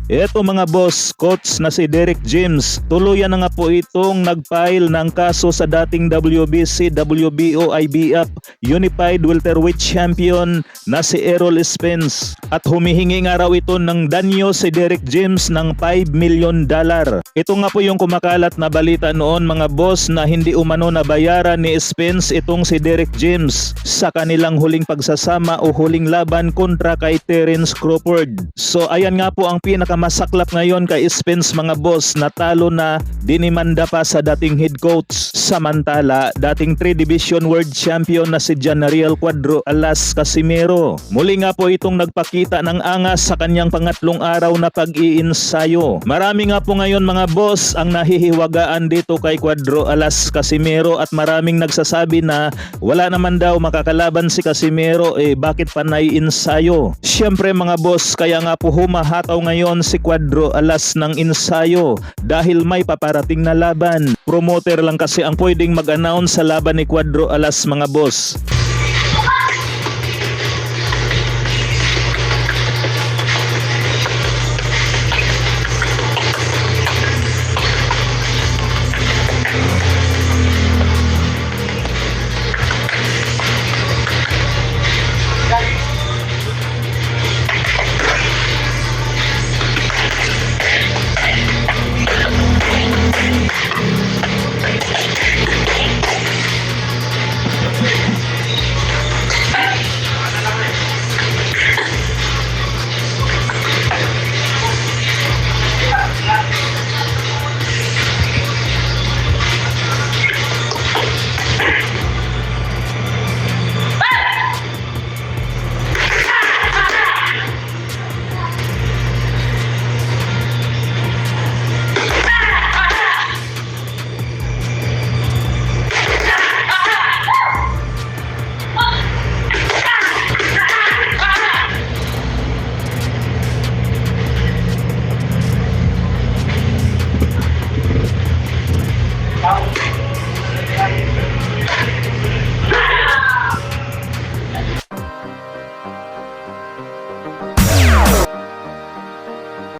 Eto mga boss, coach na si Derek James, tuluyan na nga po itong nag-file ng kaso sa dating WBC, WBO, IBF Unified Welterweight Champion na si Errol Spence. At humihingi nga raw ito ng danyo si Derek James ng $5 million. Ito nga po yung kumakalat na balita noon mga boss na hindi umano na bayaran ni Spence itong si Derek James sa kanilang huling pagsasama o huling laban kontra kay Terence Crawford. So ayan nga po ang pinakamasaklap ngayon kay Spence mga boss, natalo na, dinimanda pa sa dating head coach. Samantala, dating 3 Division World Champion na si Janariel Cuadro Alas Casimero. Muli nga po itong nagpakita ng angas sa kanyang pangatlong araw na pag-iinsayo. Marami nga po ngayon mga boss ang nahihiwagaan dito kay Cuadro Alas Casimero at maraming nagsasabi na wala naman daw makakalaban si Casimero, bakit pa nai-insayo? Siyempre mga boss, kaya nga po humahataw ngayon si Cuadro Alas ng insayo dahil may paparating na laban. Promoter lang kasi ang pwedeng mag-announce sa laban ni Cuadro Alas mga boss.